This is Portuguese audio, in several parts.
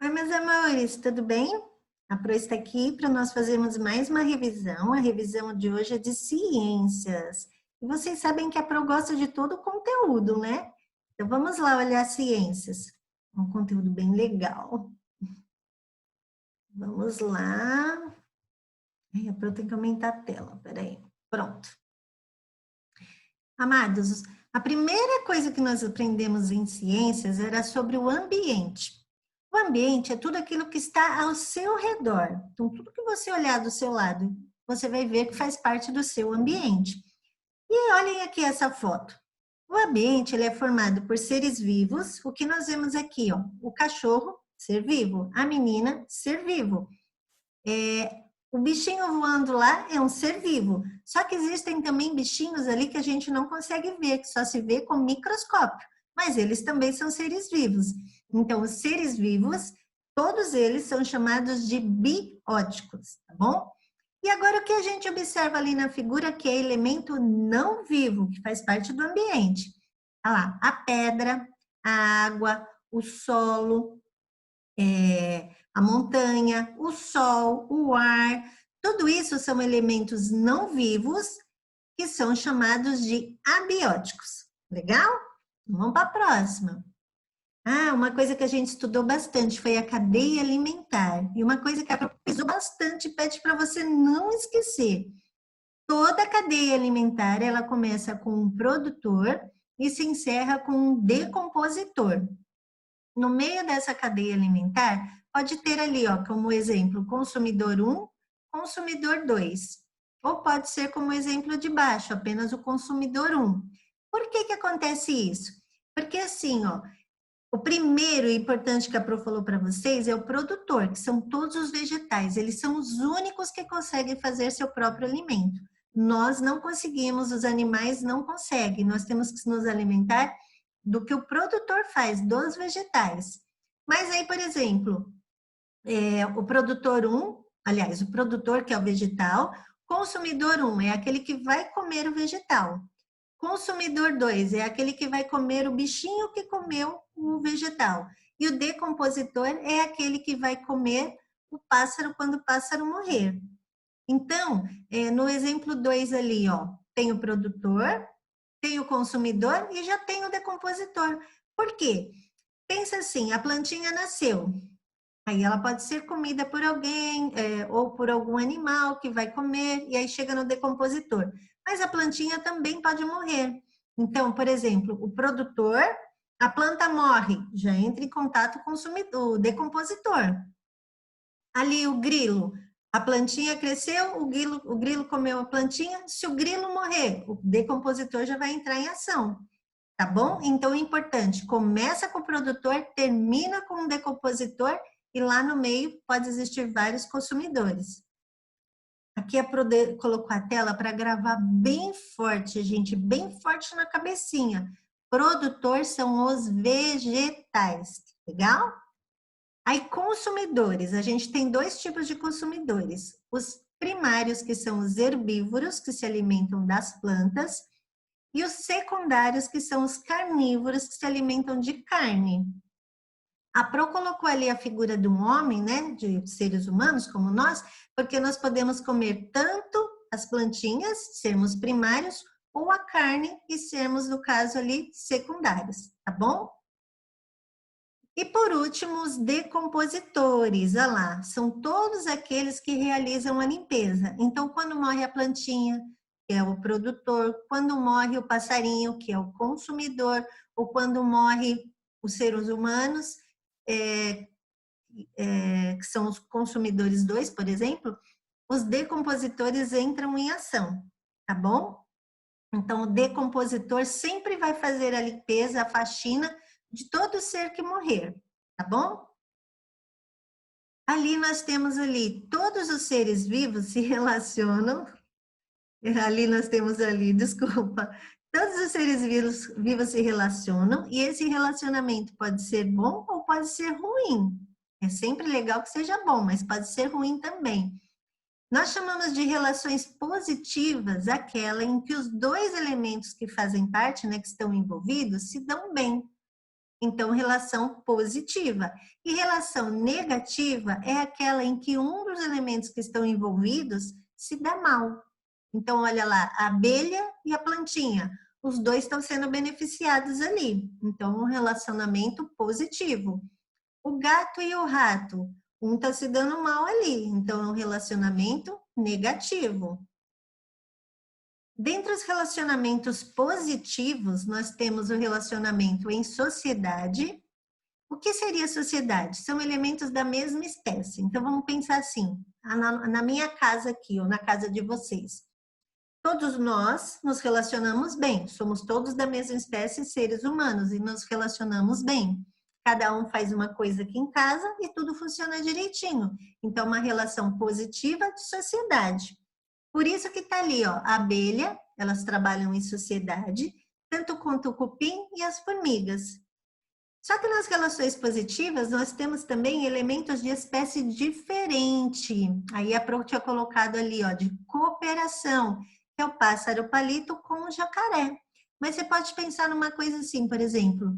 Oi, meus amores, tudo bem? A Pro está aqui para nós fazermos mais uma revisão. A revisão de hoje é de ciências. E vocês sabem que a Pro gosta de todo o conteúdo, né? Então vamos lá olhar ciências. Um conteúdo bem legal. Vamos lá. Ai, a Pro tem que aumentar a tela, peraí. Pronto. Amados, a primeira coisa que nós aprendemos em ciências era sobre o ambiente. O ambiente é tudo aquilo que está ao seu redor. Então, tudo que você olhar do seu lado, você vai ver que faz parte do seu ambiente. E olhem aqui essa foto. O ambiente ele é formado por seres vivos. O que nós vemos aqui, ó, o cachorro, ser vivo, a menina, ser vivo. O bichinho voando lá é um ser vivo. Só que existem também bichinhos ali que a gente não consegue ver, que só se vê com microscópio. Mas eles também são seres vivos. Então, os seres vivos, todos eles são chamados de bióticos, tá bom? E agora o que a gente observa ali na figura que é elemento não vivo, que faz parte do ambiente. Olha lá, a pedra, a água, o solo, a montanha, o sol, o ar, tudo isso são elementos não vivos que são chamados de abióticos. Legal? Vamos para a próxima. Ah, uma coisa que a gente estudou bastante foi a cadeia alimentar. E uma coisa que a professora bastante pede para você não esquecer. Toda a cadeia alimentar, ela começa com um produtor e se encerra com um decompositor. No meio dessa cadeia alimentar, pode ter ali, ó, como exemplo, consumidor 1, consumidor 2. Ou pode ser como exemplo de baixo, apenas o consumidor 1. Por que que acontece isso? Porque assim, ó, o primeiro importante que a Pro falou para vocês é o produtor, que são todos os vegetais. Eles são os únicos que conseguem fazer seu próprio alimento. Nós não conseguimos, os animais não conseguem. Nós temos que nos alimentar do que o produtor faz, dos vegetais. Mas aí, por exemplo, o produtor 1, aliás, o produtor que é o vegetal, consumidor 1 é aquele que vai comer o vegetal. Consumidor 2 é aquele que vai comer o bichinho que comeu o vegetal. E o decompositor é aquele que vai comer o pássaro quando o pássaro morrer. Então, no exemplo 2 ali, ó, tem o produtor, tem o consumidor e já tem o decompositor. Por quê? Pensa assim, a plantinha nasceu, aí ela pode ser comida por alguém ou por algum animal que vai comer e aí chega no decompositor. Mas a plantinha também pode morrer. Então, por exemplo, o produtor, a planta morre, já entra em contato com o decompositor. Ali o grilo, a plantinha cresceu, o grilo comeu a plantinha, se o grilo morrer, o decompositor já vai entrar em ação. Tá bom? Então, é importante, começa com o produtor, termina com o decompositor e lá no meio pode existir vários consumidores. Aqui a Prode colocou a tela para gravar bem forte, gente, bem forte na cabecinha. Produtor são os vegetais, legal? Aí, consumidores, a gente tem dois tipos de consumidores. Os primários, que são os herbívoros, que se alimentam das plantas, e os secundários, que são os carnívoros, que se alimentam de carne. A Pro colocou ali a figura de um homem, né, de seres humanos como nós, porque nós podemos comer tanto as plantinhas, sermos primários, ou a carne e sermos, no caso ali, secundários, tá bom? E por último, os decompositores, olha lá, são todos aqueles que realizam a limpeza. Então, quando morre a plantinha, que é o produtor, quando morre o passarinho, que é o consumidor, ou quando morre os seres humanos, que são os consumidores 2, por exemplo, os decompositores entram em ação, tá bom? Então, o decompositor sempre vai fazer a limpeza, a faxina de todo ser que morrer, tá bom? Ali nós temos ali, todos os seres vivos se relacionam, ali nós temos ali, desculpa, todos os seres vivos se relacionam e esse relacionamento pode ser bom ou pode ser ruim. É sempre legal que seja bom, mas pode ser ruim também. Nós chamamos de relações positivas aquela em que os dois elementos que fazem parte, né, que estão envolvidos, se dão bem. Então, relação positiva. E relação negativa é aquela em que um dos elementos que estão envolvidos se dá mal. Então, olha lá, a abelha e a plantinha. Os dois estão sendo beneficiados ali. Então, um relacionamento positivo. O gato e o rato. Um está se dando mal ali. Então, é um relacionamento negativo. Dentre os relacionamentos positivos, nós temos o relacionamento em sociedade. O que seria sociedade? São elementos da mesma espécie. Então, vamos pensar assim, na minha casa aqui, ou na casa de vocês. Todos nós nos relacionamos bem, somos todos da mesma espécie, seres humanos, e nos relacionamos bem. Cada um faz uma coisa aqui em casa e tudo funciona direitinho. Então, uma relação positiva de sociedade. Por isso que está ali, ó, a abelha, elas trabalham em sociedade, tanto quanto o cupim e as formigas. Só que nas relações positivas, nós temos também elementos de espécie diferente. Aí a Pro tinha colocado ali, ó, de cooperação, que é o pássaro palito com o jacaré. Mas você pode pensar numa coisa assim, por exemplo,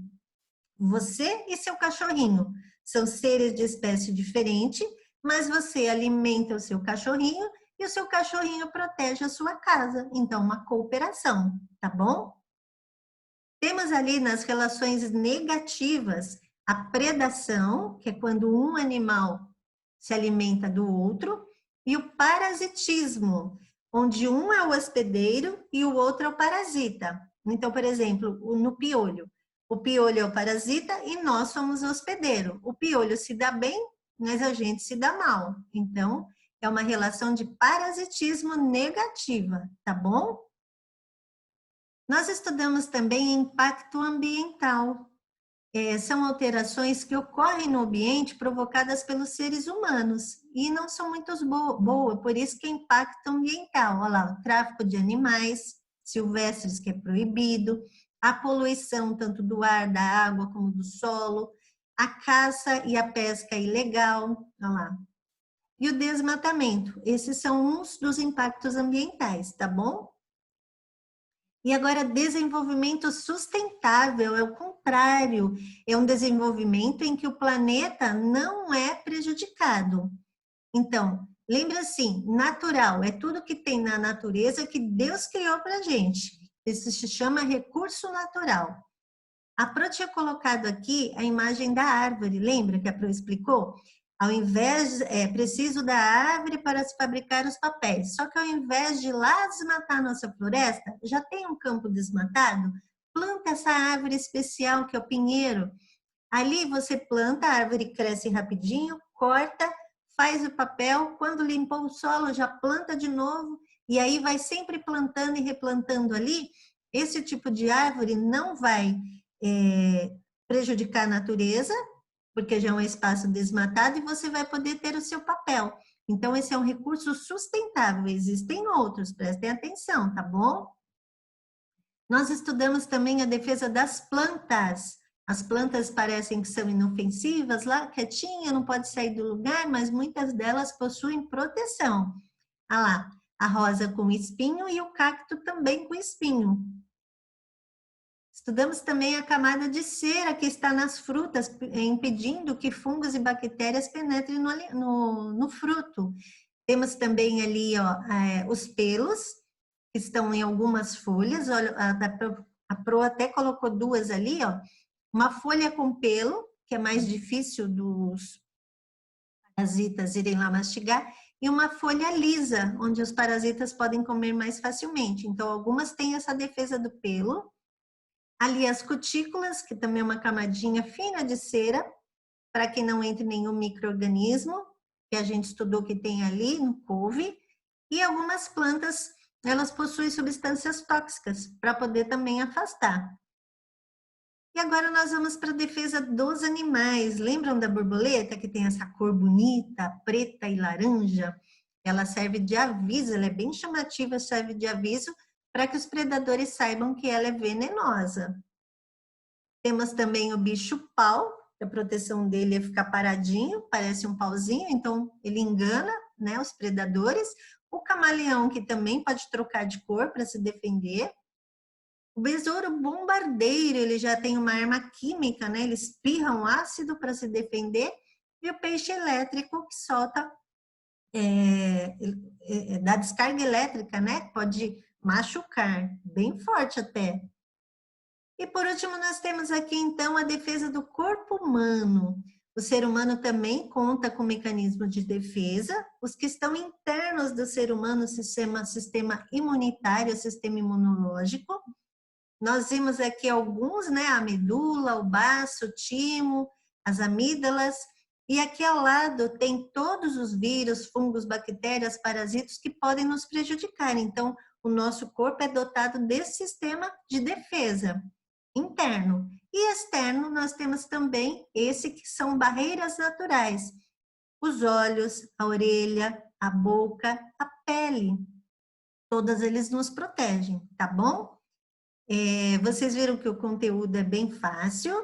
você e seu cachorrinho são seres de espécie diferente, mas você alimenta o seu cachorrinho e o seu cachorrinho protege a sua casa. Então, uma cooperação, tá bom? Temos ali nas relações negativas a predação, que é quando um animal se alimenta do outro, e o parasitismo, onde um é o hospedeiro e o outro é o parasita. Então, por exemplo, no piolho. O piolho é o parasita e nós somos o hospedeiro. O piolho se dá bem, mas a gente se dá mal. Então, é uma relação de parasitismo negativa, tá bom? Nós estudamos também impacto ambiental. São alterações que ocorrem no ambiente provocadas pelos seres humanos e não são muito boas, por isso que é impacto ambiental. Olha lá, o tráfico de animais silvestres que é proibido, a poluição tanto do ar, da água como do solo, a caça e a pesca ilegal, olha lá. E o desmatamento, esses são uns dos impactos ambientais, tá bom? E agora, desenvolvimento sustentável é o contrário, é um desenvolvimento em que o planeta não é prejudicado. Então, lembra assim, natural, é tudo que tem na natureza que Deus criou para a gente. Isso se chama recurso natural. A Pro tinha colocado aqui a imagem da árvore, lembra que a Pro explicou? Ao invés, preciso da árvore para se fabricar os papéis. Só que ao invés de ir lá desmatar a nossa floresta, já tem um campo desmatado? Planta essa árvore especial que é o pinheiro. Ali você planta, a árvore cresce rapidinho, corta, faz o papel, quando limpou o solo já planta de novo, e aí vai sempre plantando e replantando ali. Esse tipo de árvore não vai prejudicar a natureza, porque já é um espaço desmatado e você vai poder ter o seu papel. Então, esse é um recurso sustentável. Existem outros, prestem atenção, tá bom? Nós estudamos também a defesa das plantas. As plantas parecem que são inofensivas, lá quietinha, não pode sair do lugar, mas muitas delas possuem proteção. Ah lá, a rosa com espinho e o cacto também com espinho. Estudamos também a camada de cera que está nas frutas, impedindo que fungos e bactérias penetrem no fruto. Temos também ali ó, os pelos, que estão em algumas folhas. Olha, a Pro até colocou duas ali, ó. Uma folha com pelo, que é mais difícil dos parasitas irem lá mastigar, e uma folha lisa, onde os parasitas podem comer mais facilmente. Então, algumas têm essa defesa do pelo. Ali as cutículas, que também é uma camadinha fina de cera, para que não entre nenhum micro-organismo, que a gente estudou que tem ali no couve. E algumas plantas, elas possuem substâncias tóxicas, para poder também afastar. E agora nós vamos para a defesa dos animais. Lembram da borboleta, que tem essa cor bonita, preta e laranja? Ela serve de aviso, ela é bem chamativa, serve de aviso para que os predadores saibam que ela é venenosa. Temos também o bicho-pau, que a proteção dele é ficar paradinho, parece um pauzinho, então ele engana, né, os predadores. O camaleão, que também pode trocar de cor para se defender. O besouro bombardeiro, ele já tem uma arma química, né? Ele espirra um ácido para se defender, e o peixe elétrico que solta da descarga elétrica, né? Pode machucar, bem forte até. E por último, nós temos aqui então a defesa do corpo humano. O ser humano também conta com mecanismos de defesa, os que estão internos do ser humano, sistema imunitário, sistema imunológico. Nós vimos aqui alguns, né? A medula, o baço, o timo, as amígdalas. E aqui ao lado tem todos os vírus, fungos, bactérias, parasitos que podem nos prejudicar. Então, o nosso corpo é dotado desse sistema de defesa interno. E externo, nós temos também esse que são barreiras naturais. Os olhos, a orelha, a boca, a pele. Todos eles nos protegem, tá bom? Vocês viram que o conteúdo é bem fácil,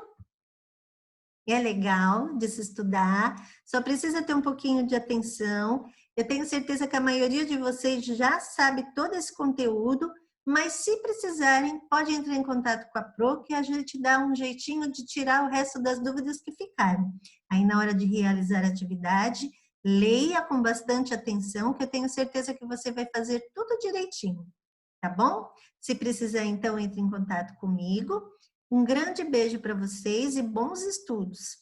é legal de se estudar, só precisa ter um pouquinho de atenção. Eu tenho certeza que a maioria de vocês já sabe todo esse conteúdo, mas se precisarem, pode entrar em contato com a Pro, que a gente dá um jeitinho de tirar o resto das dúvidas que ficaram. Aí, na hora de realizar a atividade, leia com bastante atenção, que eu tenho certeza que você vai fazer tudo direitinho, tá bom? Se precisar, então, entre em contato comigo. Um grande beijo para vocês e bons estudos!